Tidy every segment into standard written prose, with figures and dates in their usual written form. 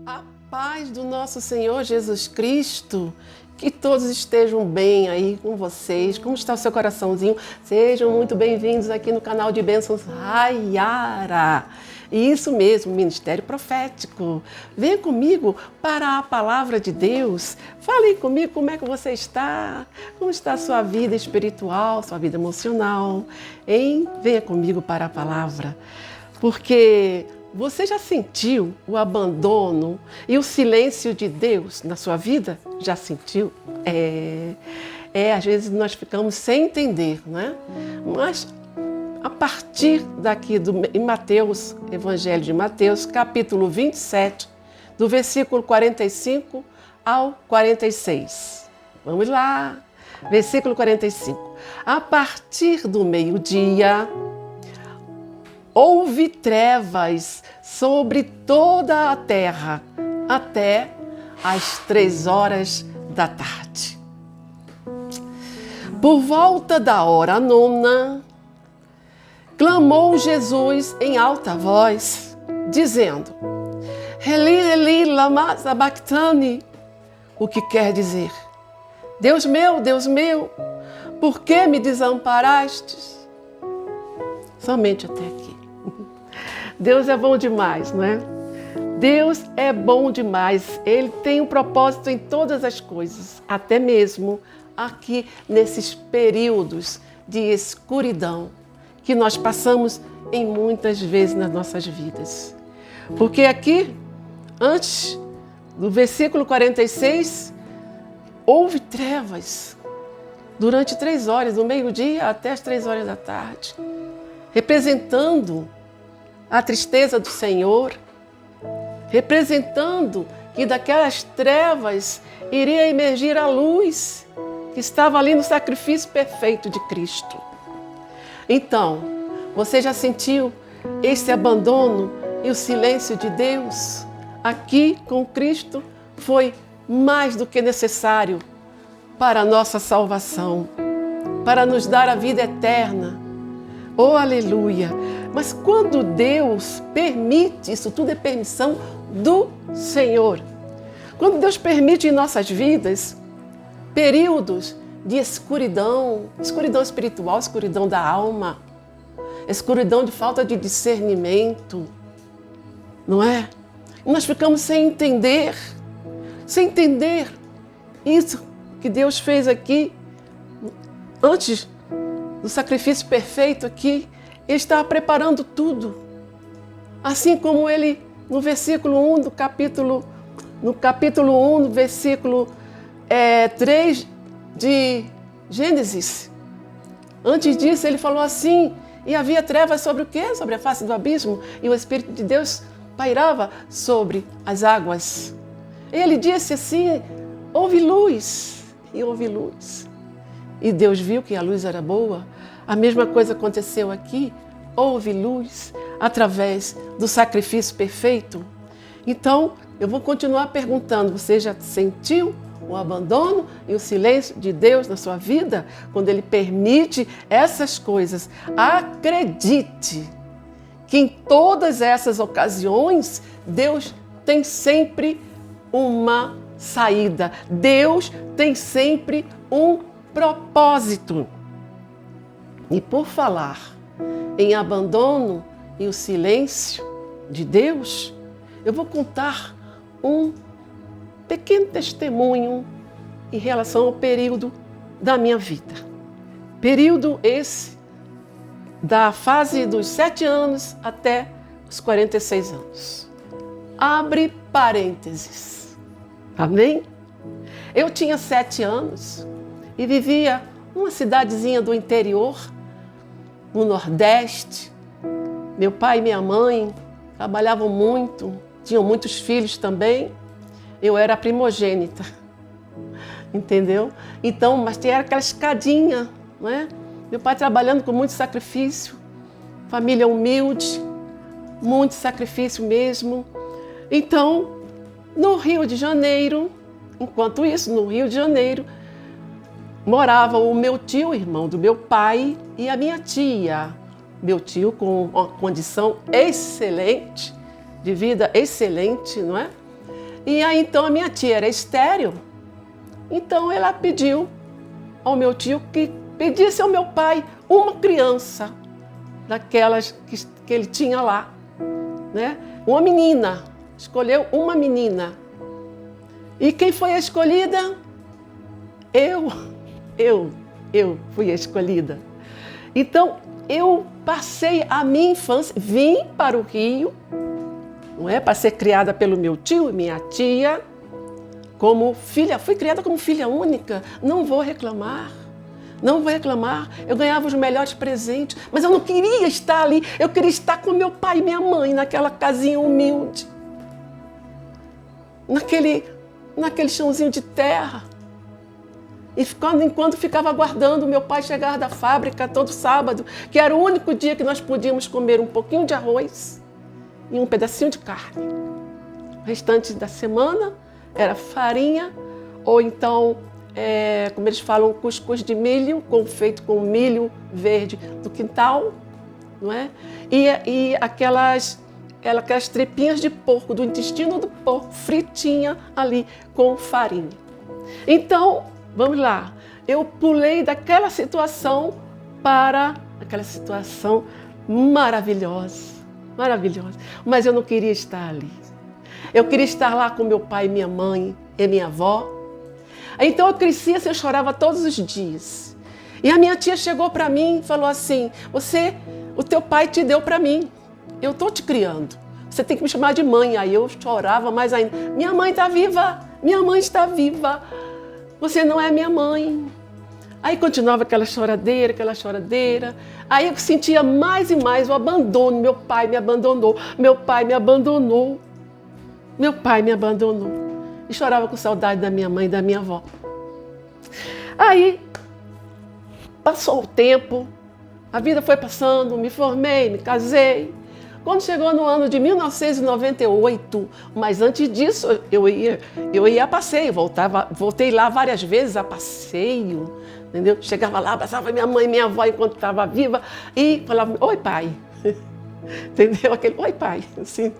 A paz do nosso Senhor Jesus Cristo, que todos estejam bem aí com vocês. Como está o seu coraçãozinho? Sejam muito bem-vindos aqui no canal de Bênçãos Raiara. Isso mesmo, Ministério Profético. Venha comigo para a Palavra de Deus. Fale aí comigo como é que você está, como está a sua vida espiritual, sua vida emocional. Hein? Venha comigo para a Palavra, porque você já sentiu o abandono e o silêncio de Deus na sua vida? Já sentiu? Às vezes nós ficamos sem entender, né? Mas a partir daqui em Mateus, Evangelho de Mateus, capítulo 27, do versículo 45 ao 46. Vamos lá, versículo 45. A partir do meio-dia, houve trevas sobre toda a terra até às 3 horas da tarde. Por volta da hora 9, clamou Jesus em alta voz, dizendo: Eli, Eli, lama sabachthani, o que quer dizer: Deus meu, por que me desamparastes? Somente até aqui. Deus é bom demais, não é? Deus é bom demais. Ele tem um propósito em todas as coisas, até mesmo aqui nesses períodos de escuridão que nós passamos em muitas vezes nas nossas vidas. Porque aqui, antes do versículo 46, houve trevas durante 3 horas, do meio-dia até as 3 horas da tarde, representando a tristeza do Senhor, representando que daquelas trevas iria emergir a luz que estava ali no sacrifício perfeito de Cristo. Então, você já sentiu esse abandono e o silêncio de Deus? Aqui com Cristo foi mais do que necessário para a nossa salvação, para nos dar a vida eterna. Oh, aleluia! Mas quando Deus permite, isso tudo é permissão do Senhor. Quando Deus permite em nossas vidas períodos de escuridão, escuridão espiritual, escuridão da alma, escuridão de falta de discernimento, não é? E nós ficamos sem entender isso que Deus fez aqui, antes do sacrifício perfeito aqui. Ele estava preparando tudo. Assim como ele, no versículo 1 do capítulo 1, versículo 3 de Gênesis. Antes disso, ele falou assim: e havia trevas sobre o quê? Sobre a face do abismo, e o Espírito de Deus pairava sobre as águas. Ele disse assim: houve luz, e houve luz. E Deus viu que a luz era boa. A mesma coisa aconteceu aqui, houve luz através do sacrifício perfeito. Então, eu vou continuar perguntando, você já sentiu o abandono e o silêncio de Deus na sua vida? Quando Ele permite essas coisas, acredite que em todas essas ocasiões, Deus tem sempre uma saída. Deus tem sempre um propósito. E por falar em abandono e o silêncio de Deus, eu vou contar um pequeno testemunho em relação ao período da minha vida. Período esse da fase dos 7 anos até os 46 anos. Abre parênteses. Amém? Eu tinha 7 anos e vivia numa cidadezinha do interior, no Nordeste. Meu pai e minha mãe trabalhavam muito, tinham muitos filhos também. Eu era a primogênita, entendeu? Então, mas tinha aquela escadinha, não é? Meu pai trabalhando com muito sacrifício, família humilde, muito sacrifício mesmo. Então, no Rio de Janeiro, enquanto isso, no Rio de Janeiro, morava o meu tio, irmão do meu pai, e a minha tia. Meu tio com uma condição excelente, de vida excelente, não é? E aí então a minha tia era estéril, então ela pediu ao meu tio que pedisse ao meu pai uma criança daquelas que ele tinha lá, né? Uma menina, escolheu uma menina. E quem foi a escolhida? Eu fui a escolhida. Então, eu passei a minha infância, vim para o Rio, não é? Para ser criada pelo meu tio e minha tia, como filha, fui criada como filha única, não vou reclamar. Não vou reclamar, eu ganhava os melhores presentes, mas eu não queria estar ali, eu queria estar com meu pai e minha mãe, naquela casinha humilde, naquele chãozinho de terra. E enquanto ficava aguardando o meu pai chegar da fábrica todo sábado, que era o único dia que nós podíamos comer um pouquinho de arroz e um pedacinho de carne. O restante da semana era farinha ou então, como eles falam, cuscuz de milho, feito com milho verde do quintal, não é? E aquelas trepinhas de porco, do intestino do porco, fritinha ali com farinha. Então, vamos lá, eu pulei daquela situação para aquela situação maravilhosa, maravilhosa. Mas eu não queria estar ali. Eu queria estar lá com meu pai, minha mãe e minha avó. Então eu crescia assim, eu chorava todos os dias. E a minha tia chegou para mim e falou assim, o teu pai te deu para mim, eu estou te criando, você tem que me chamar de mãe. Aí eu chorava mais ainda, minha mãe está viva, minha mãe está viva, você não é minha mãe. Aí continuava aquela choradeira, aí eu sentia mais e mais o abandono, meu pai me abandonou, meu pai me abandonou, meu pai me abandonou. E chorava com saudade da minha mãe e da minha avó. Aí, passou o tempo, a vida foi passando, me formei, me casei. Quando chegou no ano de 1998, mas antes disso eu ia a passeio, voltei lá várias vezes a passeio, entendeu? Chegava lá, abraçava minha mãe e minha avó enquanto estava viva e falava, oi pai, entendeu? Aquele, oi pai, assim.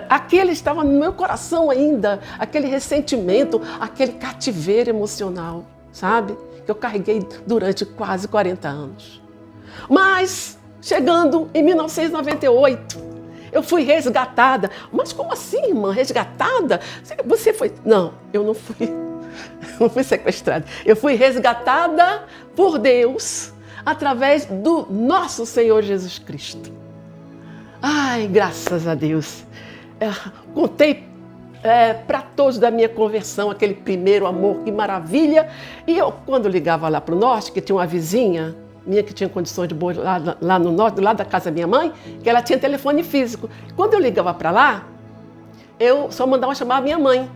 Aquele estava no meu coração ainda, aquele ressentimento, aquele cativeiro emocional, sabe? Que eu carreguei durante quase 40 anos. Mas, chegando em 1998, eu fui resgatada. Mas como assim, irmã? Resgatada? Você foi... Não, eu não fui. Não fui sequestrada. Eu fui resgatada por Deus através do nosso Senhor Jesus Cristo. Ai, graças a Deus. Contei para todos da minha conversão, aquele primeiro amor, que maravilha. E eu, quando ligava lá para o norte, que tinha uma vizinha minha que tinha condições de boa lá no norte, do lado da casa da minha mãe, que ela tinha telefone físico. Quando eu ligava para lá, eu só mandava chamar a minha mãe.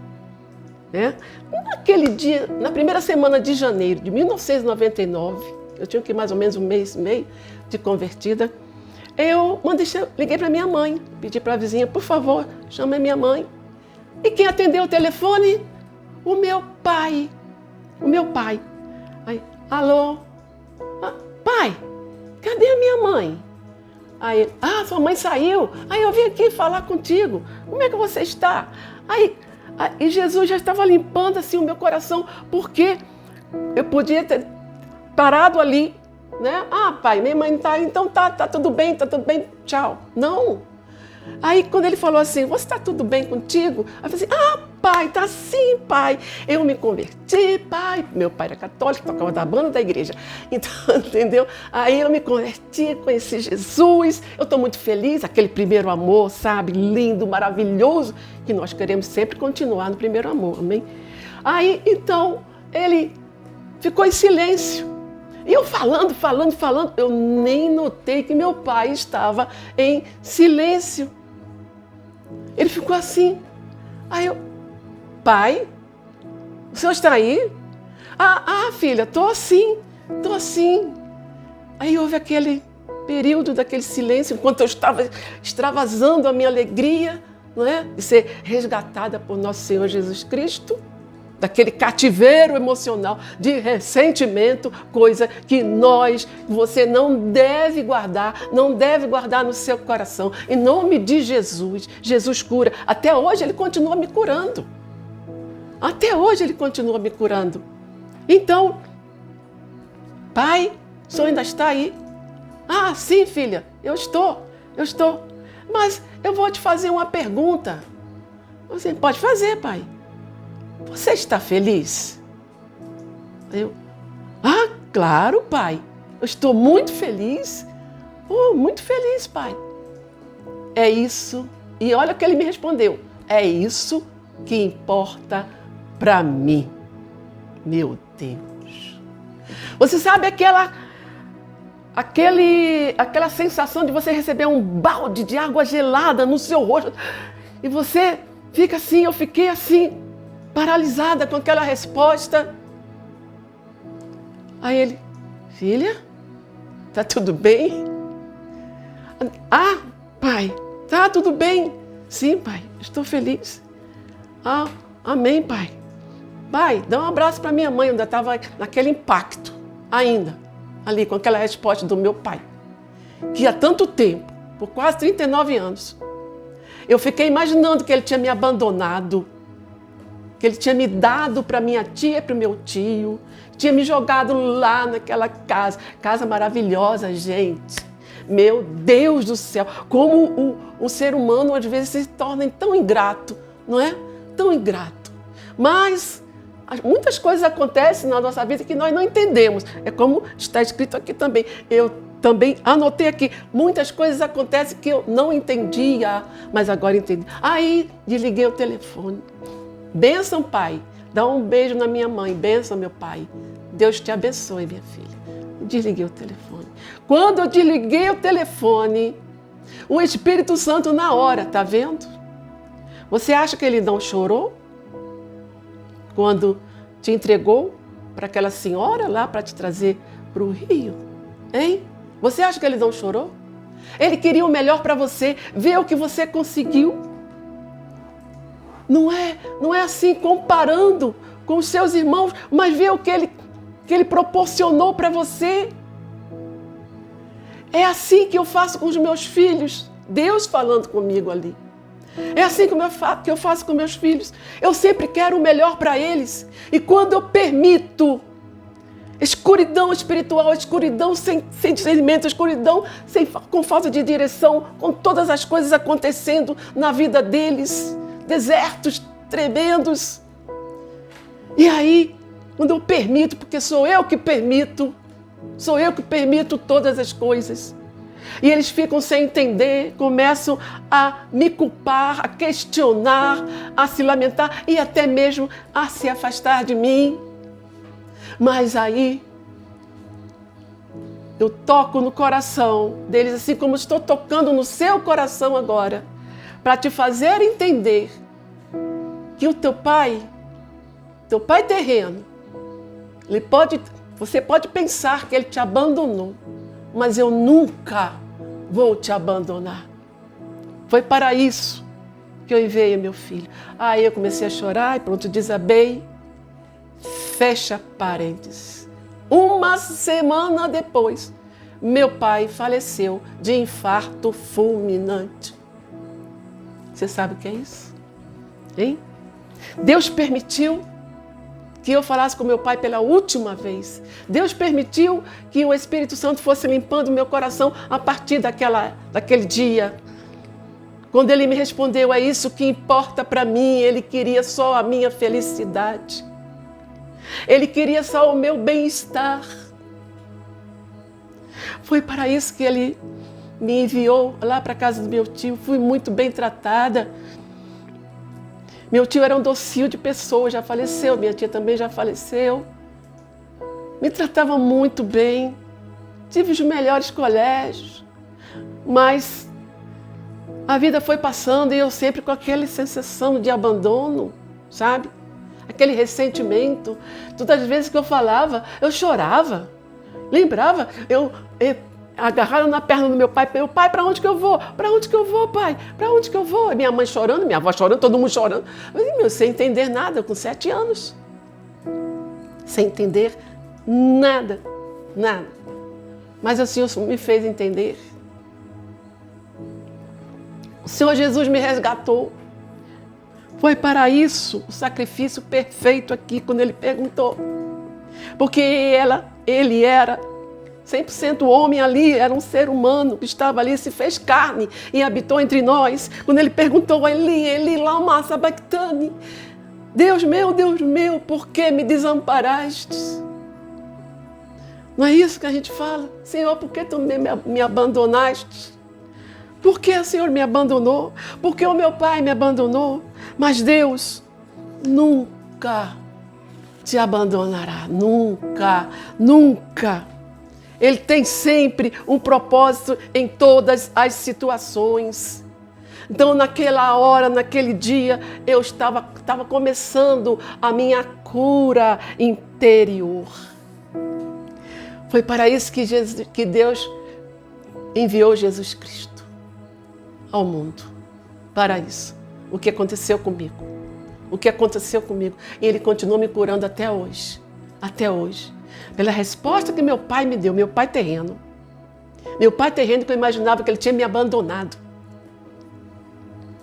Né? Naquele dia, na primeira semana de janeiro de 1999, eu tinha que mais ou menos um mês e meio de convertida, eu liguei para minha mãe, pedi para a vizinha, por favor, chame a minha mãe. E quem atendeu o telefone? O meu pai. Aí, alô? Pai, cadê a minha mãe? Aí, sua mãe saiu. Aí eu vim aqui falar contigo. Como é que você está? Aí Jesus já estava limpando assim o meu coração, porque eu podia ter parado ali, né? Pai, minha mãe não está, então tá tudo bem, tchau. Não. Aí quando ele falou assim, você está tudo bem contigo? Aí eu falei assim, pai, tá sim, pai. Eu me converti, pai. Meu pai era católico, tocava da banda da igreja. Então, entendeu? Aí eu me converti, conheci Jesus. Eu estou muito feliz, aquele primeiro amor, sabe? Lindo, maravilhoso, que nós queremos sempre continuar no primeiro amor, amém? Aí, então, ele ficou em silêncio. E eu falando, eu nem notei que meu pai estava em silêncio. Ele ficou assim. Aí eu, pai, o senhor está aí? Filha, tô assim. Aí houve aquele período daquele silêncio, enquanto eu estava extravasando a minha alegria, não é? De ser resgatada por nosso Senhor Jesus Cristo. Daquele cativeiro emocional de ressentimento, coisa que você não deve guardar no seu coração. Em nome de Jesus, Jesus cura. Até hoje ele continua me curando. Até hoje ele continua me curando. Então, pai, o senhor ainda está aí? Ah, sim, filha, eu estou. Mas eu vou te fazer uma pergunta. Você pode fazer, pai. Você está feliz? Eu, claro, pai. Eu estou muito feliz. Muito feliz, pai. É isso. E olha o que ele me respondeu. É isso que importa para mim. Meu Deus. Você sabe aquela sensação de você receber um balde de água gelada no seu rosto e você fica assim, eu fiquei assim, paralisada com aquela resposta. Aí ele, filha, tá tudo bem? Ah, pai, tá tudo bem. Sim, pai, estou feliz. Ah, amém, pai. Pai, dá um abraço para minha mãe, eu ainda estava naquele impacto, ainda, ali com aquela resposta do meu pai. Que há tanto tempo, por quase 39 anos, eu fiquei imaginando que ele tinha me abandonado, que ele tinha me dado para minha tia e para o meu tio, tinha me jogado lá naquela casa maravilhosa, gente. Meu Deus do céu, como o ser humano às vezes se torna tão ingrato, não é? Tão ingrato. Mas muitas coisas acontecem na nossa vida que nós não entendemos. É como está escrito aqui também. Eu também anotei aqui. Muitas coisas acontecem que eu não entendia, mas agora entendi. Aí desliguei o telefone. Bênção, pai. Dá um beijo na minha mãe. Bênção, meu pai. Deus te abençoe, minha filha. Desliguei o telefone. Quando eu desliguei o telefone, o Espírito Santo na hora, tá vendo? Você acha que ele não chorou? Quando te entregou para aquela senhora lá para te trazer para o Rio? Hein? Você acha que ele não chorou? Ele queria o melhor para você, ver o que você conseguiu. Não é assim comparando com os seus irmãos, mas ver o que ele proporcionou para você. É assim que eu faço com os meus filhos. Deus falando comigo ali. É assim que eu faço com meus filhos. Eu sempre quero o melhor para eles. E quando eu permito escuridão espiritual, escuridão sem discernimento, escuridão com falta de direção, com todas as coisas acontecendo na vida deles, desertos tremendos. E aí, quando eu permito, porque sou eu que permito todas as coisas. E eles ficam sem entender, começam a me culpar, a questionar, a se lamentar e até mesmo a se afastar de mim. Mas aí eu toco no coração deles, assim como estou tocando no seu coração agora, para te fazer entender que o teu pai terreno, você pode pensar que ele te abandonou, mas eu nunca vou te abandonar. Foi para isso que eu enviei meu filho. Aí eu comecei a chorar e pronto, desabei. Fecha parênteses. Uma semana depois, meu pai faleceu de infarto fulminante. Você sabe o que é isso? Hein? Deus permitiu que eu falasse com meu pai pela última vez. Deus permitiu que o Espírito Santo fosse limpando meu coração a partir daquele dia. Quando ele me respondeu, é isso que importa para mim, ele queria só a minha felicidade. Ele queria só o meu bem-estar. Foi para isso que ele me enviou lá para a casa do meu tio. Fui muito bem tratada. Meu tio era um docio de pessoa, já faleceu. Minha tia também já faleceu. Me tratava muito bem. Tive os melhores colégios. Mas a vida foi passando e eu sempre com aquela sensação de abandono, sabe? Aquele ressentimento. Todas as vezes que eu falava, eu chorava. Lembrava, eu agarrada na perna do meu pai, para onde que eu vou? Para onde que eu vou, pai? Para onde que eu vou? Minha mãe chorando, minha avó chorando, todo mundo chorando. Eu sem entender nada, com 7 anos. Sem entender nada. Mas o Senhor me fez entender. O Senhor Jesus me resgatou. Foi para isso o sacrifício perfeito aqui, quando ele perguntou. Porque ele era 100% homem ali, era um ser humano que estava ali, se fez carne e habitou entre nós. Quando ele perguntou, Eli, lama sabachthani, Deus meu, por que me desamparaste? Não é isso que a gente fala? Senhor, por que tu me abandonaste? Por que o Senhor me abandonou? Por que o meu pai me abandonou? Mas Deus nunca te abandonará. Nunca, nunca. Ele tem sempre um propósito em todas as situações. Então, naquela hora, naquele dia, eu estava começando a minha cura interior. Foi para isso que Deus enviou Jesus Cristo ao mundo. Para isso. O que aconteceu comigo. O que aconteceu comigo. E Ele continua me curando até hoje. Até hoje. Pela resposta que meu pai me deu, meu pai terreno. Meu pai terreno, que eu imaginava que ele tinha me abandonado.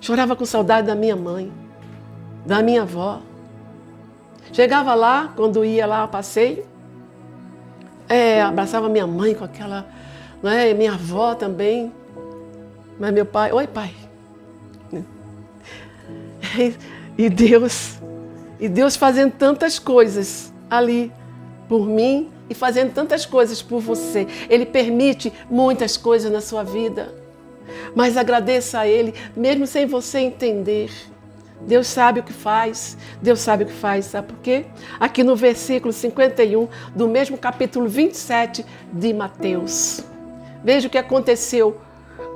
Chorava com saudade da minha mãe, da minha avó. Chegava lá, quando ia lá a passeio, abraçava minha mãe com aquela, minha avó também. Mas meu pai, oi pai. E Deus fazendo tantas coisas ali por mim e fazendo tantas coisas por você. Ele permite muitas coisas na sua vida. Mas agradeça a Ele, mesmo sem você entender. Deus sabe o que faz. Deus sabe o que faz. Sabe por quê? Aqui no versículo 51 do mesmo capítulo 27 de Mateus. Veja o que aconteceu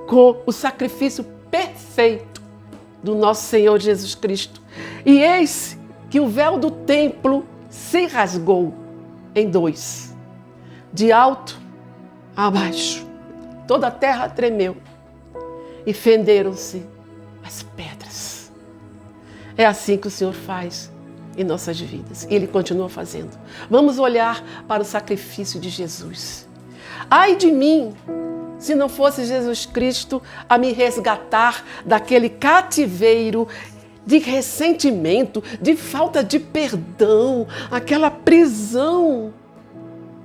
com o sacrifício perfeito do nosso Senhor Jesus Cristo. E eis que o véu do templo se rasgou em dois, de alto a baixo. Toda a terra tremeu e fenderam-se as pedras. É assim que o Senhor faz em nossas vidas. E Ele continua fazendo. Vamos olhar para o sacrifício de Jesus. Ai de mim, se não fosse Jesus Cristo a me resgatar daquele cativeiro de ressentimento, de falta de perdão, aquela prisão.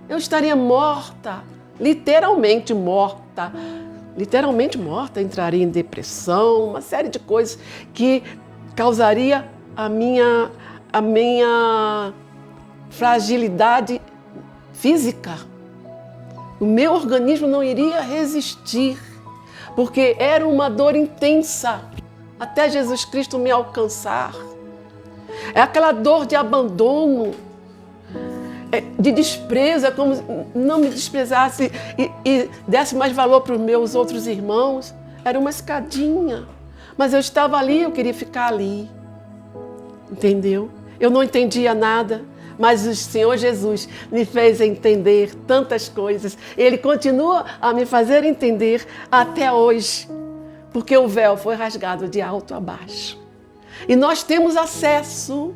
Eu estaria morta, literalmente morta. Literalmente morta, entraria em depressão, uma série de coisas que causaria a minha fragilidade física. O meu organismo não iria resistir, porque era uma dor intensa até Jesus Cristo me alcançar. É aquela dor de abandono, de desprezo, é como se não me desprezasse e desse mais valor para os meus outros irmãos. Era uma escadinha, mas eu estava ali, eu queria ficar ali. Entendeu? Eu não entendia nada, mas o Senhor Jesus me fez entender tantas coisas. Ele continua a me fazer entender até hoje, porque o véu foi rasgado de alto a baixo. E nós temos acesso.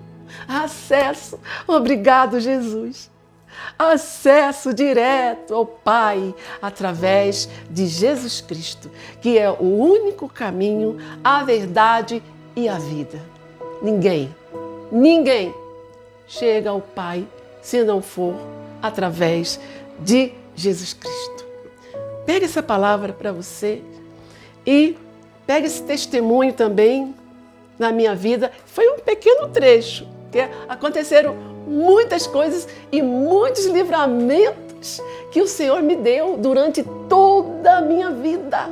Obrigado, Jesus. Acesso direto ao Pai através de Jesus Cristo, que é o único caminho, a verdade e a vida. Ninguém chega ao Pai se não for através de Jesus Cristo. Pega essa palavra para você e pega esse testemunho também na minha vida. Foi um pequeno trecho, que aconteceram muitas coisas e muitos livramentos que o Senhor me deu durante toda a minha vida.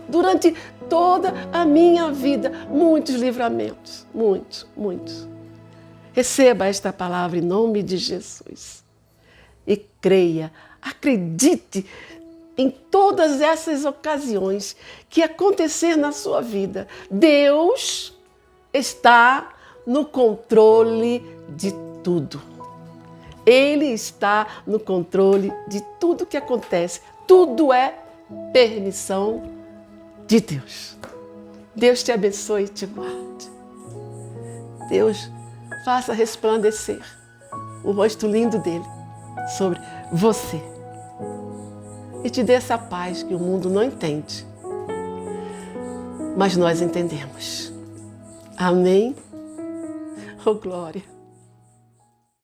Durante toda a minha vida, muitos livramentos, muitos. Receba esta palavra em nome de Jesus e creia, acredite em todas essas ocasiões que acontecer na sua vida. Deus está no controle de tudo. Ele está no controle de tudo que acontece. Tudo é permissão de Deus. Deus te abençoe e te guarde. Deus faça resplandecer o rosto lindo dele sobre você. E te dê essa paz que o mundo não entende, mas nós entendemos. Amém Oh, glória!